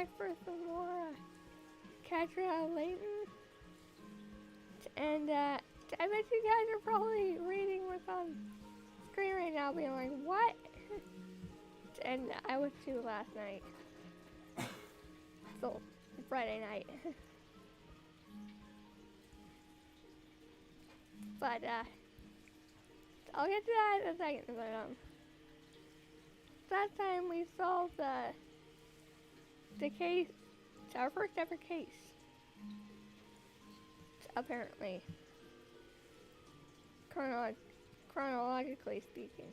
back for some more Katrielle Layton. And I bet you guys are probably reading what's on screen right now being like, what? And I was too last night. So, Friday night. But, I'll get to that in a second, but, last time we solved, the case, our first ever case. Apparently. Chronologically speaking.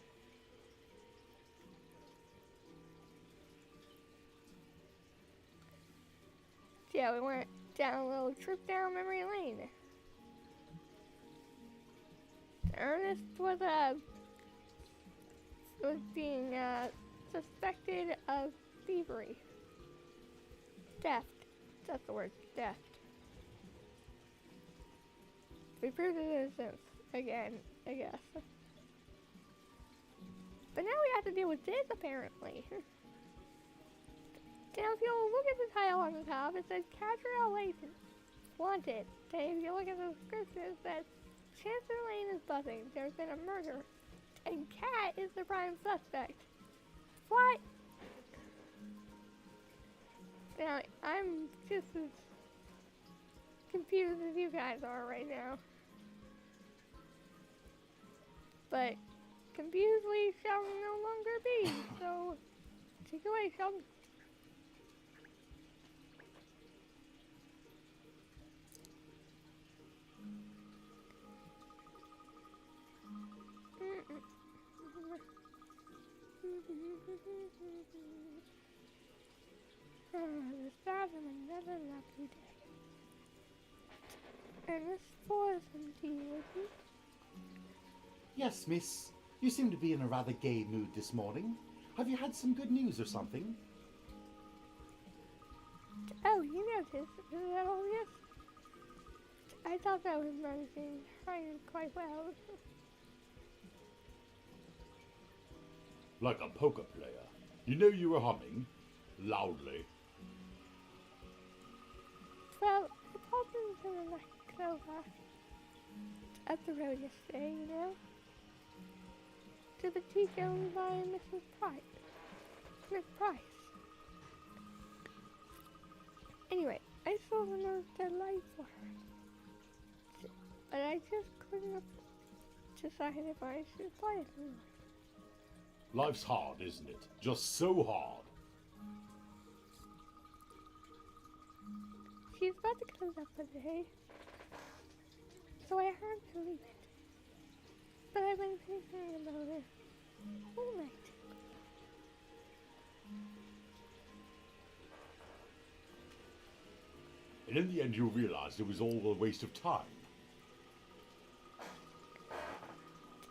So yeah, we went down a little trip down memory lane. Ernest was being suspected of thievery. Theft. That's the word. Theft. We proved his innocence again, I guess. But now we have to deal with this, apparently. Now, if you'll look at the title on the top, it says Katrielle Layton, wanted. Okay, if you look at the description, it says Chancellor Lane is buzzing. There's been a murder, and Kat is the prime suspect. What? Now, I'm just as confused as you guys are right now. But confused we shall no longer be. So, take away, Sheldon. The start of another lucky day. And this was indeed with you. Yes, miss. You seem to be in a rather gay mood this morning. Have you had some good news or something? Oh, you noticed. Is that obvious? I thought that was managing quite well. Like a poker player. You know you were humming loudly. Well, I popped into the Lucky Clover up the road yesterday, you know? To the tea owned by Mrs. Price. Miss Price. Anyway, I saw the note that light for her. But I just couldn't decide if I should buy it or not. Life's hard, isn't it? Just so hard. She's about to close up for the day, so I had to leave it. But I've been thinking about it all night. And in the end you realized it was all a waste of time.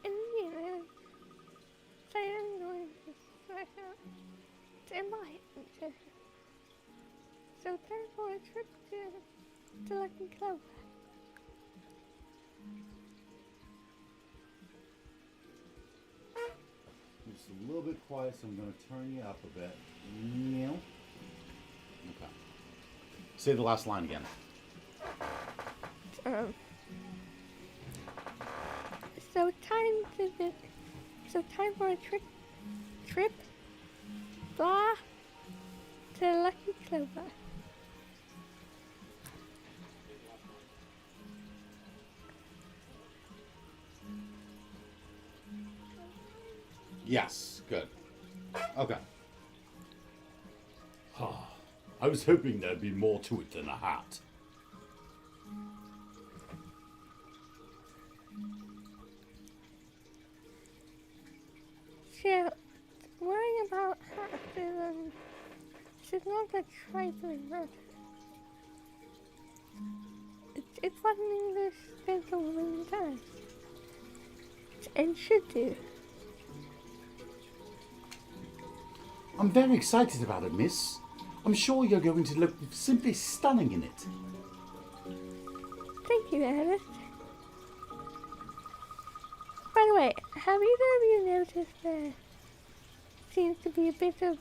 In the end, I am going to smash out and buy it. So time for a trip to Lucky Clover. Just a little bit quiet, so I'm going to turn you up a bit. Meow. Okay. Say the last line again. So time for a trip, blah, to Lucky Clover. Yes, good. Okay. I was hoping there'd be more to it than a hat. Yeah, worrying about hats is not a trifling matter. It's what an English gentleman does. And should do. I'm very excited about it, miss. I'm sure you're going to look simply stunning in it. Thank you, Ernest. By the way, have either of you noticed there seems to be a bit of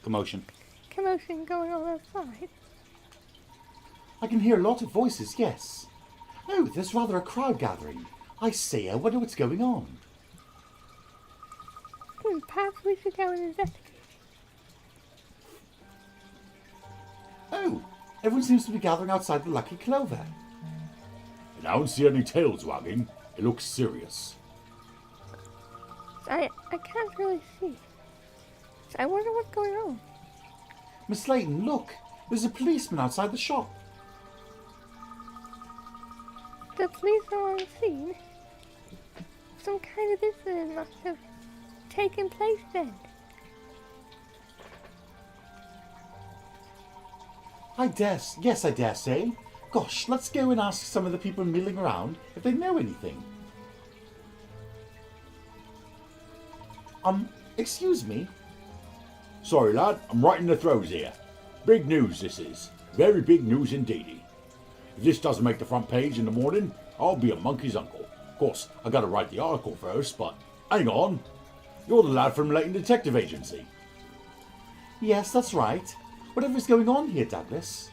Commotion. commotion going on outside. I can hear a lot of voices, yes. Oh, there's rather a crowd gathering. I say, I wonder what's going on. Perhaps we should go and investigate. Oh, everyone seems to be gathering outside the Lucky Clover. And I don't see any tails wagging. It looks serious. I can't really see. I wonder what's going on. Miss Layton, look. There's a policeman outside the shop. The police are on scene. Some kind of incident must have taken place then. Yes, I dare say. Gosh, let's go and ask some of the people milling around if they know anything. Excuse me? Sorry, lad, I'm right in the throes here. Big news this is. Very big news indeedy. If this doesn't make the front page in the morning, I'll be a monkey's uncle. Of course, I gotta write the article first, but hang on. You're the lad from Layton Detective Agency. Yes, that's right. Whatever's going on here, Douglas?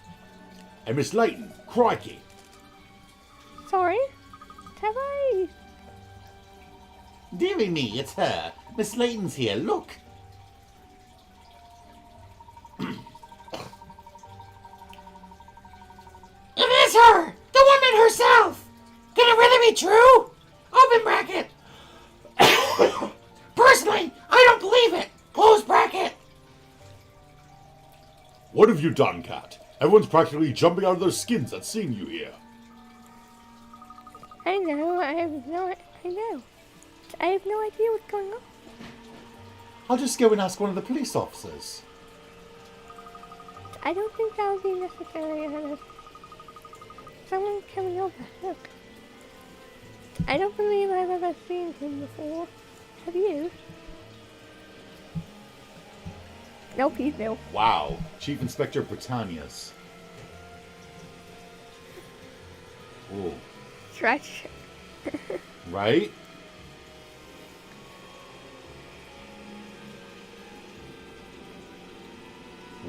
Hey, Miss Layton, crikey. Sorry? Have I? Dearie me, it's her. Miss Layton's here, look. It is her! The woman herself! Can it really be true? Open bracket! Personally, I don't believe it! Close bracket! What have you done, Cat? Everyone's practically jumping out of their skins at seeing you here. I know. I have no idea what's going on. I'll just go and ask one of the police officers. I don't think that would be necessary. Someone coming over. Look. I don't believe I've ever seen him before. Have you? Nope, he's new. Wow, Chief Inspector Britannia's. Ooh. Stretch. Right?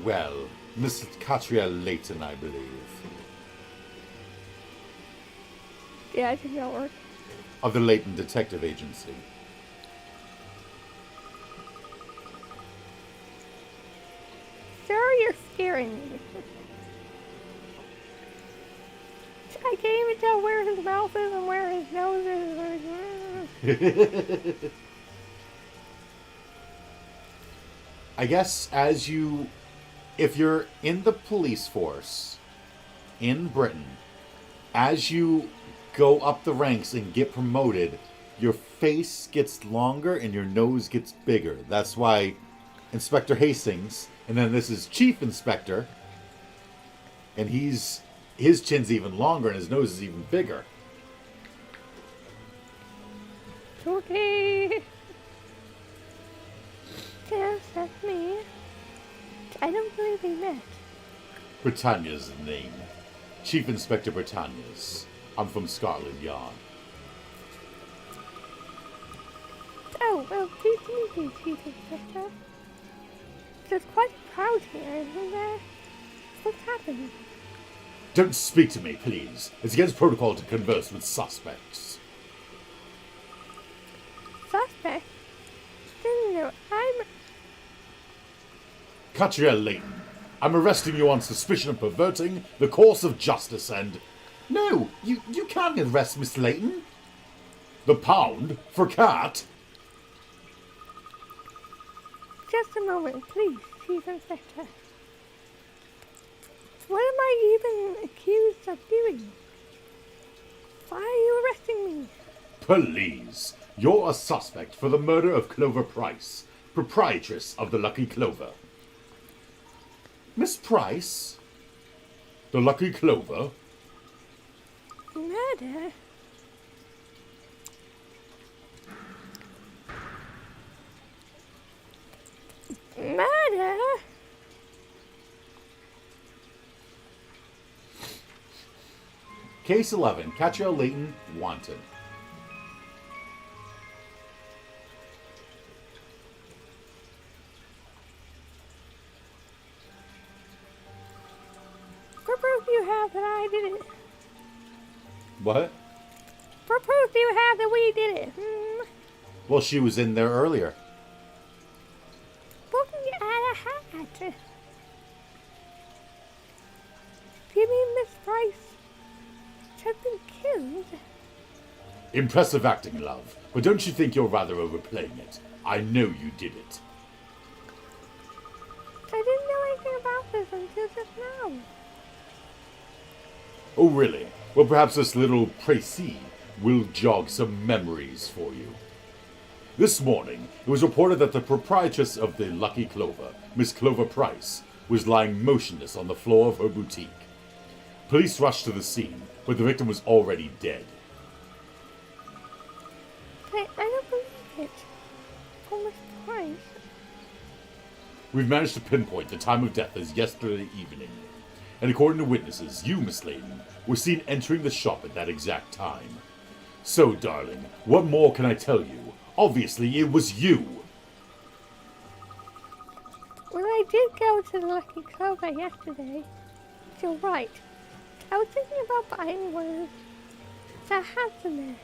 Well, Miss Katrielle Layton, I believe. Yeah, I think that'll work. Of the Layton Detective Agency. Sir, you're scaring me. I can't even tell where his mouth is and where his nose is. I guess if you're in the police force in Britain, as you go up the ranks and get promoted, your face gets longer and your nose gets bigger. That's why Inspector Hastings, and then this is Chief Inspector, and his chin's even longer and his nose is even bigger. Okay. Yes, that's me. I don't believe we met. Britannia's the name. Chief Inspector Britannia's. I'm from Scotland Yard. Oh, well, pleased to meet you, Chief Inspector. There's quite a crowd here, isn't there? What's happening? Don't speak to me, please. It's against protocol to converse with suspects. Suspect? No, I'm... Katrielle Layton, I'm arresting you on suspicion of perverting the course of justice and... No, you can't arrest Miss Layton. The pound for Cat? Just a moment, please, Chief Inspector. What am I even accused of doing? Why are you arresting me? Please. You're a suspect for the murder of Clover Price, proprietress of the Lucky Clover. Miss Price? The Lucky Clover? Murder? Murder? Case 11, Katrielle Layton, wanted. do you have that I did it? What? What proof do you have that we did it? Well, she was in there earlier. Looking at a hat. Do you mean Miss Price has been killed? Impressive acting, love. But don't you think you're rather overplaying it? I know you did it. I didn't know anything about this until just now. Oh, really? Well, perhaps this little précis will jog some memories for you. This morning, it was reported that the proprietress of the Lucky Clover, Miss Clover Price, was lying motionless on the floor of her boutique. Police rushed to the scene, but the victim was already dead. I don't believe it. Oh, Miss Price. We've managed to pinpoint the time of death as yesterday evening. And according to witnesses, you, Miss Layton, were seen entering the shop at that exact time. So, darling, what more can I tell you? Obviously, it was you. Well, I did go to the Lucky Clover yesterday. You're right. I was thinking about buying one of the hats in there.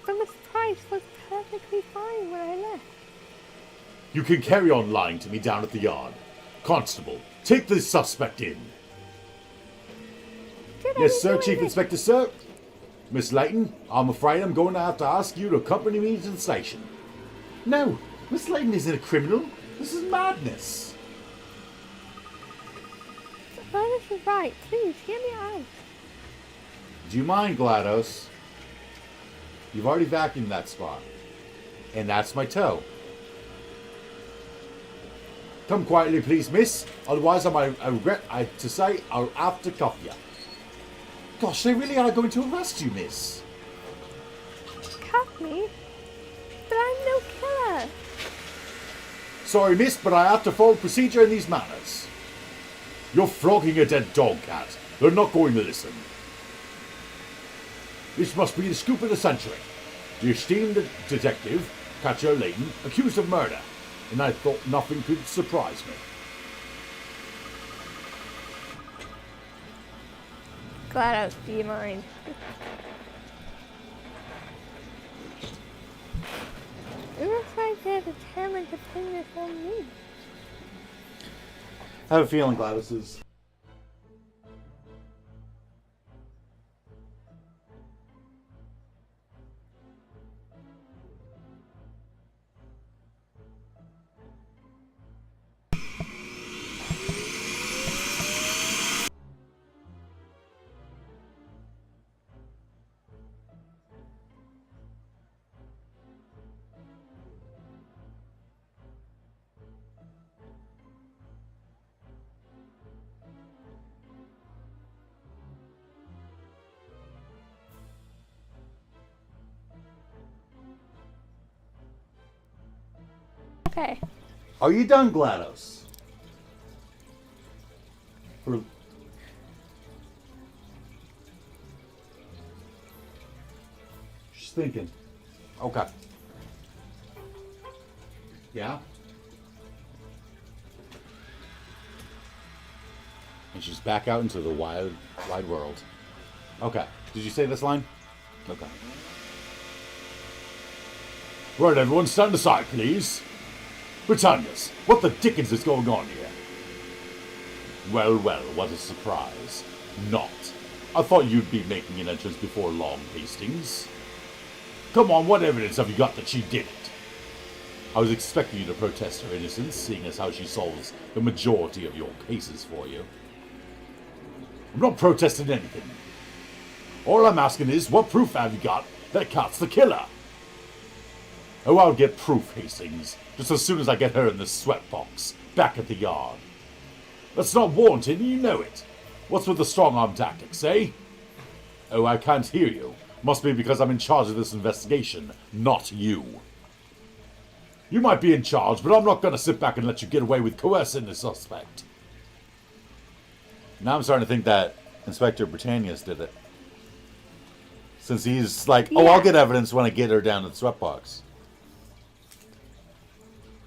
But Miss Price was perfectly fine when I left. You can carry on lying to me down at the yard. Constable, take the suspect in. Yes, sir, Chief Inspector, sir. Miss Layton, I'm afraid I'm going to have to ask you to accompany me to the station. No, Miss Layton isn't a criminal. This is madness. Ernest is right. Please, hear me out. Do you mind, GLaDOS? You've already vacuumed that spot. And that's my toe. Come quietly, please, miss. Otherwise, I regret to say I'll have to cuff you. Gosh, they really are going to arrest you, miss. Cuff me? But I'm no killer. Sorry, miss, but I have to follow procedure in these matters. You're flogging a dead dog, cat. They're not going to listen. This must be the scoop of the century. The esteemed detective, Katrielle Layton, accused of murder. And I thought nothing could surprise me. GLaDOS, do you mind? It looks like they're determined to pin this on me. I have a feeling GLaDOS is... Okay. Are you done, GLaDOS? She's thinking. Okay. Yeah? And she's back out into the wide world. Okay. Did you say this line? Okay. Right, everyone, stand aside, please. Britannius, what the dickens is going on here? Well, well, what a surprise. Not. I thought you'd be making an entrance before long, Hastings. Come on, what evidence have you got that she did it? I was expecting you to protest her innocence, seeing as how she solves the majority of your cases for you. I'm not protesting anything. All I'm asking is, what proof have you got that Kat's the killer? Oh, I'll get proof, Hastings, just as soon as I get her in the sweatbox, back at the yard. That's not warranted, and you know it. What's with the strong-arm tactics, eh? Oh, I can't hear you. Must be because I'm in charge of this investigation, not you. You might be in charge, but I'm not going to sit back and let you get away with coercing the suspect. Now I'm starting to think that Inspector Britannius did it. Since he's like, oh, I'll get evidence when I get her down to the sweatbox.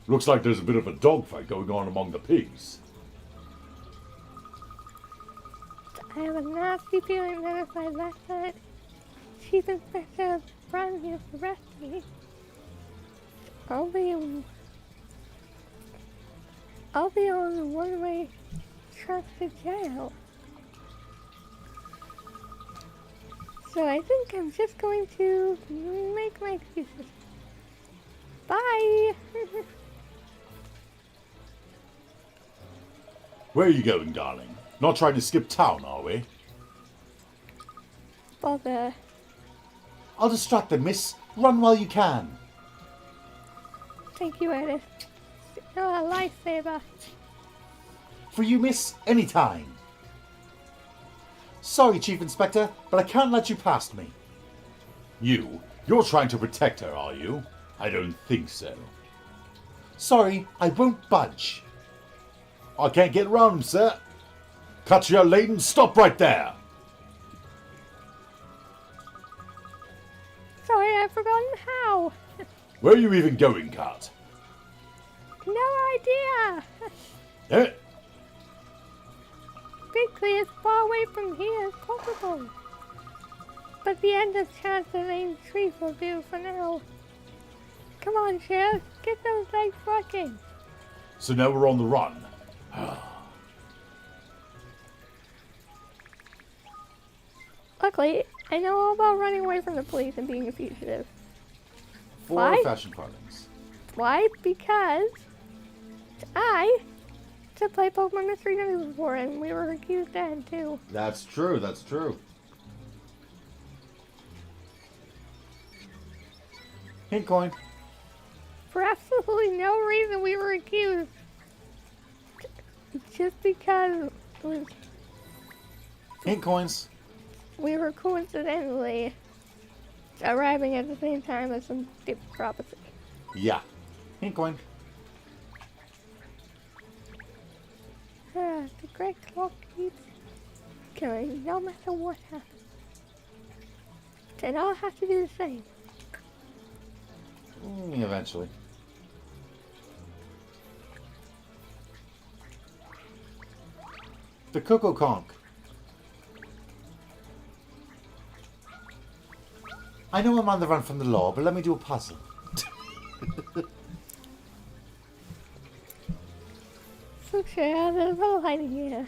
Looks like there's a bit of a dogfight going on among the pigs. I have a nasty feeling that if I let that Chief Inspector Brown here arrest me, I'll be on a one-way trip to jail. So I think I'm just going to make my excuses. Bye! Where are you going, darling? Not trying to skip town, are we? Bother. I'll distract them, miss. Run while you can. Thank you, Edith. You're a lifesaver. For you, miss, anytime. Sorry, Chief Inspector, but I can't let you past me. You're trying to protect her, are you? I don't think so. Sorry, I won't budge. I can't get round, sir. Katrielle, Layton, stop right there. Sorry, I've forgotten how. Where are you even going, Kat? No idea. Eh? Basically, as far away from here as possible. But the end of chance the main tree will do for now. Come on, Sheriff, get those legs working. So now we're on the run. Luckily, I know all about running away from the police and being a fugitive. For Why? fashion parlance. Why? Because I to play Pokemon Mystery Dungeon before, and we were accused then too. That's true, that's true. Hint coin. For absolutely no reason we were accused. Just because Hint coins. we were coincidentally arriving at the same time as some stupid prophecy. Yeah. Hint coin. The great clock keeps going no matter what happens. And I'll have to do the same. Eventually. The Coco Conch. I know I'm on the run from the law, but let me do a puzzle. So sure, there's no hiding here.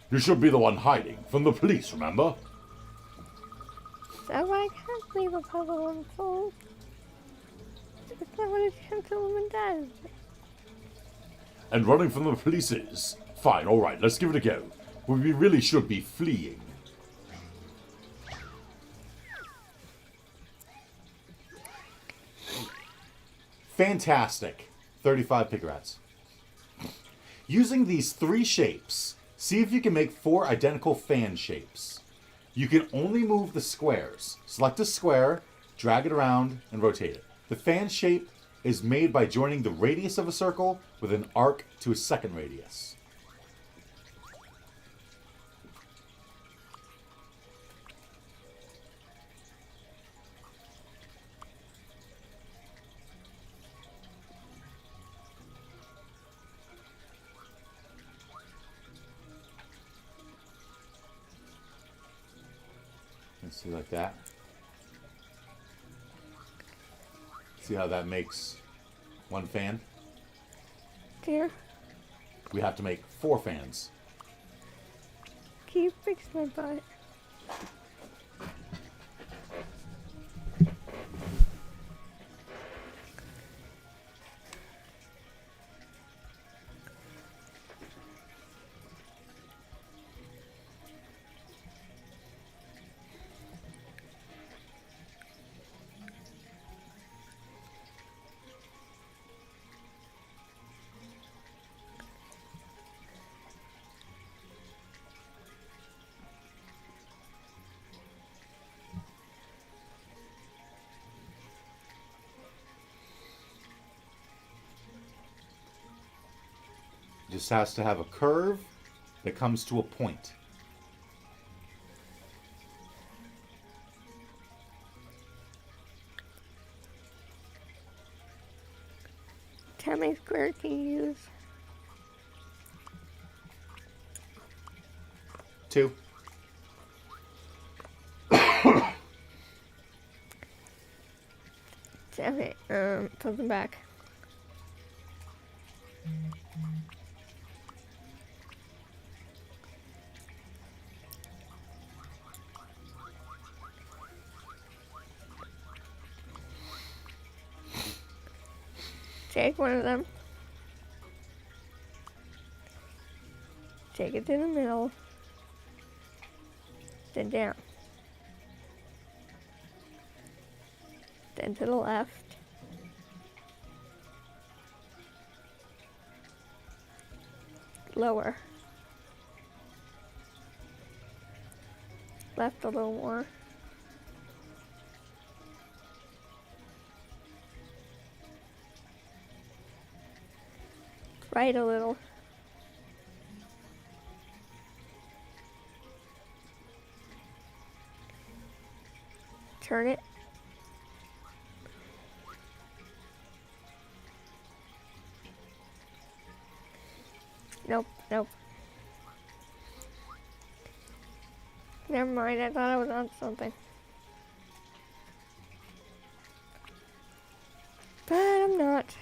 You should be the one hiding from the police, remember? So I can't leave a puzzle unsolved. It's not what a gentleman does. And running from the police is. Fine, alright, let's give it a go. We really should be fleeing. Fantastic. 35 Pigrats. Using these 3 shapes, see if you can make 4 identical fan shapes. You can only move the squares. Select a square, drag it around, and rotate it. The fan shape is made by joining the radius of a circle with an arc to a second radius. Let's see, like that. See how that makes 1 fan? Dear, We have to make 4 fans. can you fix my butt? Just has to have a curve that comes to a point. How many square can you use? 2. Okay, put them back. Take one of them. Take it to the middle. Then down. Then to the left. Lower. Left a little more. Right a little. Turn it. Nope, nope. Never mind, I thought I was on something. But I'm not.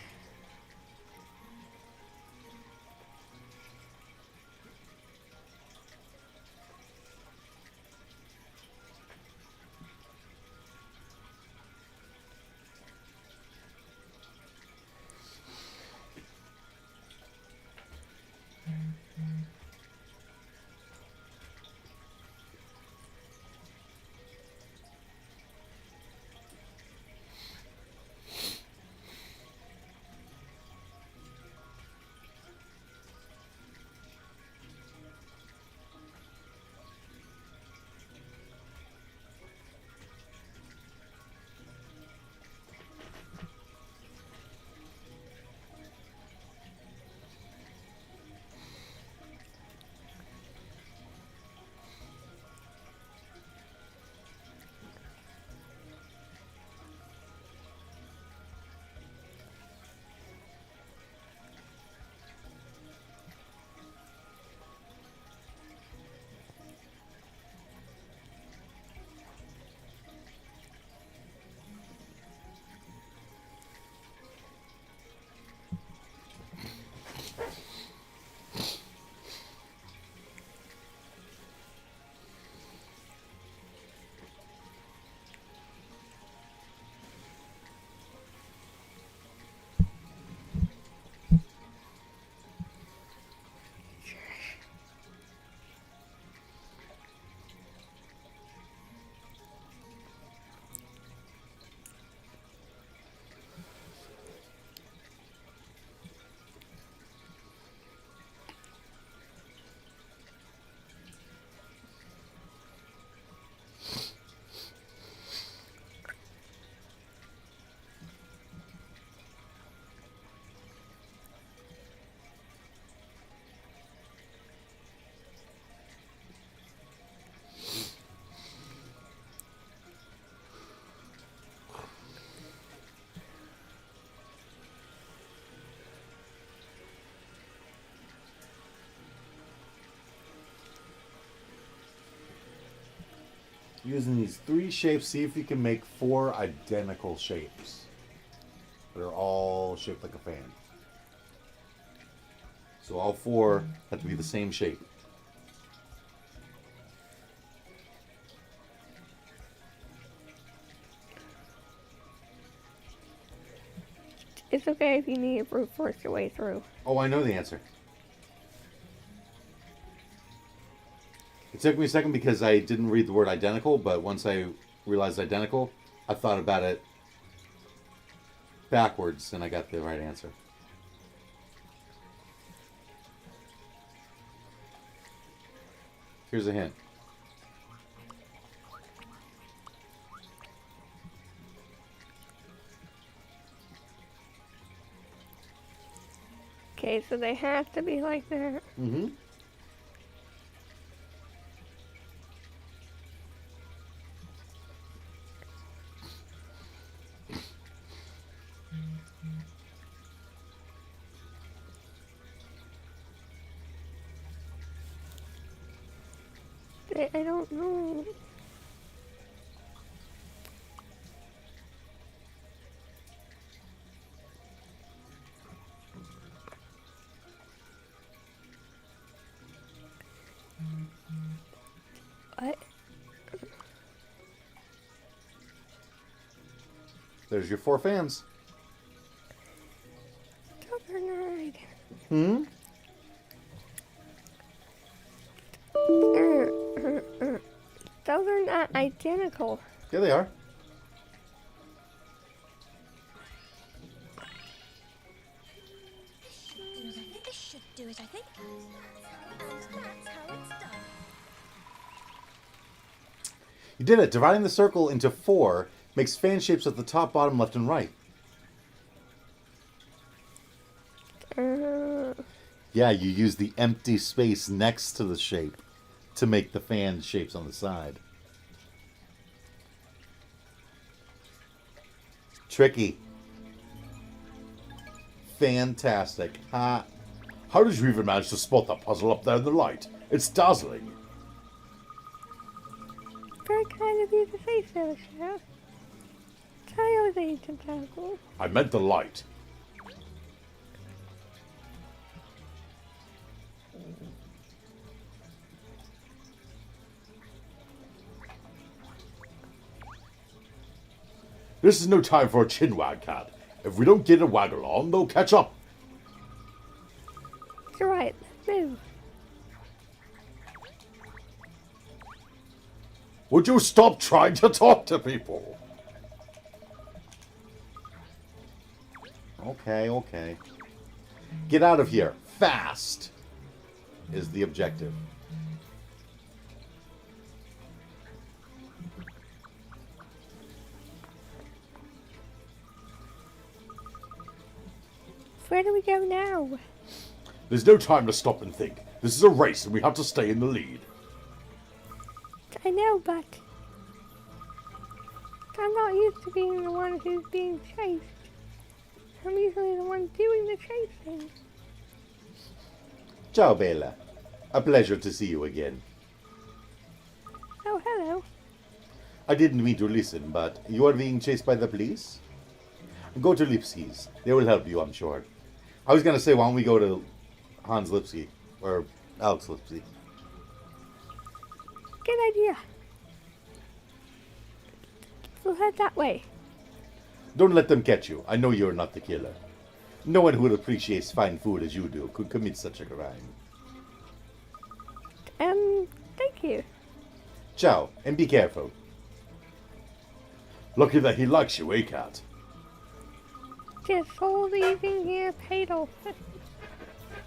Using these 3 shapes, see if you can make 4 identical shapes that are all shaped like a fan. So all 4 have to be the same shape. It's okay if you need to brute force your way through. Oh, I know the answer. It took me a second because I didn't read the word identical, but once I realized identical, I thought about it backwards and I got the right answer. Here's a hint. Okay, so they have to be like that. Mm-hmm. I don't know. What? There's your 4 fans. Those are not. Hmm? Those are not identical. Yeah, they are. This should do it, I think. And that's how it's done. You did it. Dividing the circle into 4 makes fan shapes at the top, bottom, left, and right. Yeah, you use the empty space next to the shape to make the fan shapes on the side. Tricky. Fantastic. Ha. How did you even manage to spot that puzzle up there in the light? It's dazzling. Very kind of you to say so, Chef. Sorry I was ancient tackle. I meant the light. This is no time for a chinwag, cat. If we don't get a waggle on, they'll catch up. You're right, let's move. Would you stop trying to talk to people? Okay, okay. Get out of here. Fast is the objective. Where do we go now? There's no time to stop and think. This is a race and we have to stay in the lead. I know, but I'm not used to being the one who's being chased. I'm usually the one doing the chasing. Ciao, Bella. A pleasure to see you again. Oh, hello. I didn't mean to listen, but you are being chased by the police? Go to Lipsky's. They will help you, I'm sure. I was going to say, why don't we go to Hans Lipsky, or Alex Lipsky. Good idea. We'll head that way. Don't let them catch you. I know you're not the killer. No one who appreciates fine food as you do could commit such a crime. Thank you. Ciao, and be careful. Lucky that he likes you, eh, cat? Just whole leaving here paid off.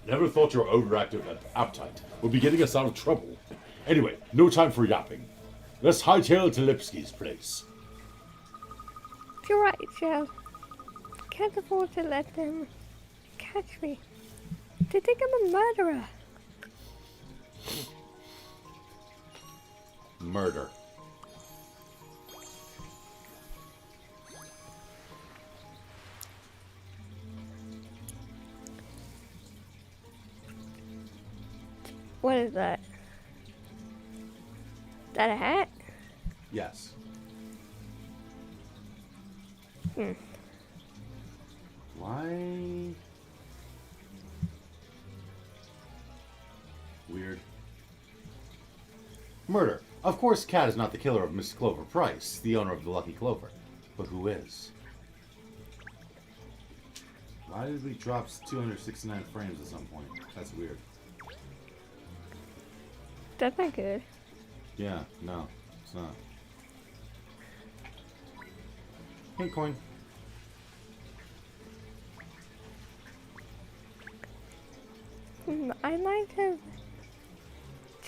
Never thought your overactive appetite would be getting us out of trouble. Anyway, no time for yapping. Let's hightail to Lipsky's place. You're right, Joe. Can't afford to let them catch me. They think I'm a murderer. Murder. What is that? Is that a hat? Yes. Why? Weird. Murder. Of course, Cat is not the killer of Miss Clover Price, the owner of the Lucky Clover. But who is? Why did we drop 269 frames at some point? That's weird. That's not good. Yeah, no, it's not. Hey, coin. I might have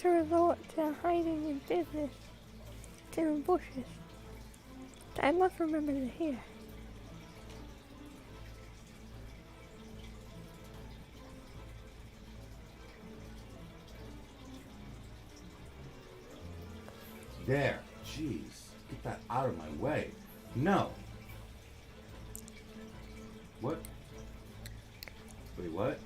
to resort to hiding in business in the bushes. I must remember to hear. There. Jeez. Get that out of my way. No. What? Wait, what?